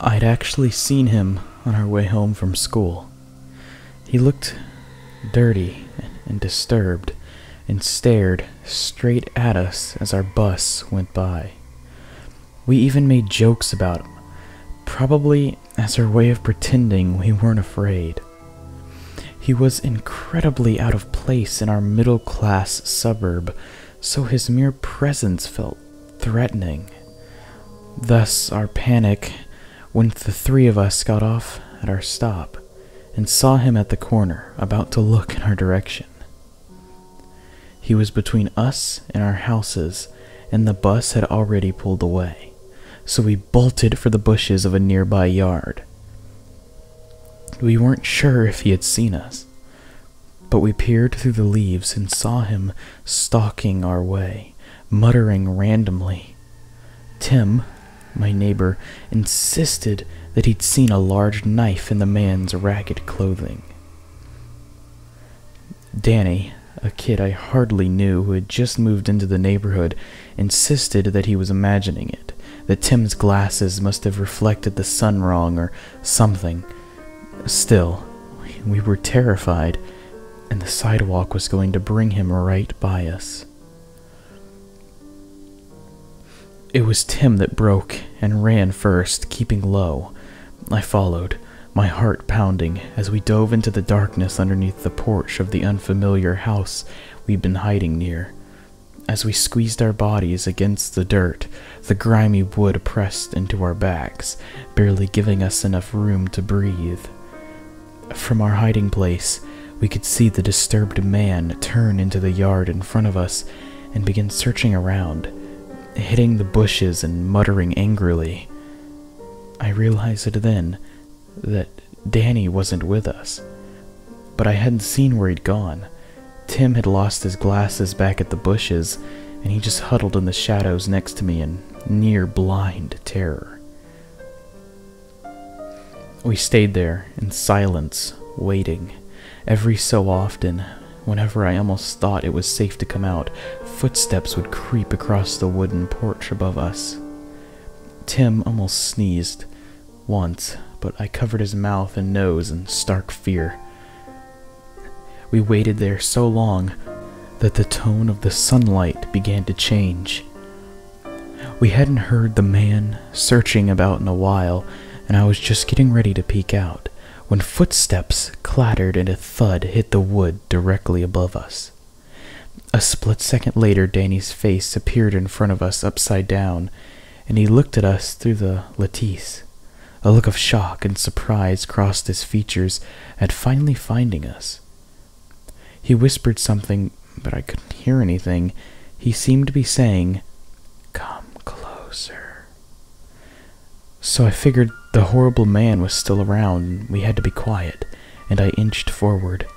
I'd actually seen him on our way home from school. He looked dirty and disturbed and stared straight at us as our bus went by. We even made jokes about him, probably as our way of pretending we weren't afraid. He was incredibly out of place in our middle-class suburb, so his mere presence felt threatening. Thus our panic when the three of us got off at our stop and saw him at the corner, about to look in our direction. He was between us and our houses, and the bus had already pulled away, so we bolted for the bushes of a nearby yard. We weren't sure if he had seen us, but we peered through the leaves and saw him stalking our way, muttering randomly. Tim, my neighbor, insisted that he'd seen a large knife in the man's ragged clothing. Danny, a kid I hardly knew who had just moved into the neighborhood, insisted that he was imagining it, that Tim's glasses must have reflected the sun wrong or something. Still, we were terrified, and the sidewalk was going to bring him right by us. It was Tim that broke and ran first, keeping low. I followed, my heart pounding, as we dove into the darkness underneath the porch of the unfamiliar house we'd been hiding near. As we squeezed our bodies against the dirt, the grimy wood pressed into our backs, barely giving us enough room to breathe. From our hiding place, we could see the disturbed man turn into the yard in front of us and begin searching around, hitting the bushes and muttering angrily. I realized then that Danny wasn't with us, but I hadn't seen where he'd gone. Tim had lost his glasses back at the bushes, and he just huddled in the shadows next to me in near blind terror. We stayed there in silence, waiting. Every so often, whenever I almost thought it was safe to come out, footsteps would creep across the wooden porch above us. Tim almost sneezed once, but I covered his mouth and nose in stark fear. We waited there so long that the tone of the sunlight began to change. We hadn't heard the man searching about in a while, and I was just getting ready to peek out, when footsteps clattered and a thud hit the wood directly above us. A split second later, Danny's face appeared in front of us upside down, and he looked at us through the lattice. A look of shock and surprise crossed his features at finally finding us. He whispered something, but I couldn't hear anything. He seemed to be saying, "Come closer." So I figured the horrible man was still around, and we had to be quiet, and I inched forward.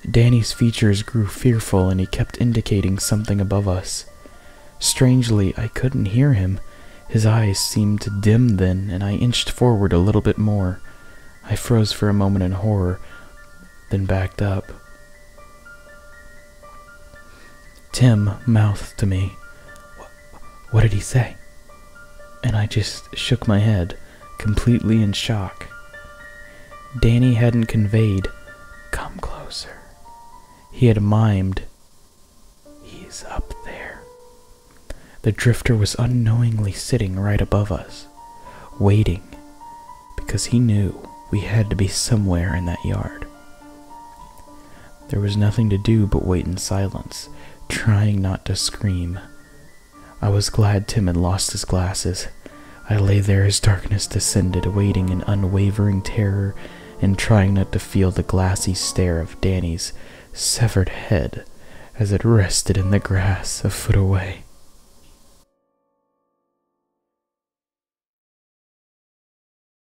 Danny's features grew fearful, and he kept indicating something above us. Strangely, I couldn't hear him. His eyes seemed to dim then, and I inched forward a little bit more. I froze for a moment in horror, then backed up. Tim mouthed to me, "What did he say?" And I just shook my head, completely in shock. Danny hadn't conveyed, "Come closer." He had mimed, "He's up there." The drifter was unknowingly sitting right above us, waiting, because he knew we had to be somewhere in that yard. There was nothing to do but wait in silence, trying not to scream. I was glad Tim had lost his glasses. I lay there as darkness descended, waiting in unwavering terror and trying not to feel the glassy stare of Danny's severed head as it rested in the grass a foot away.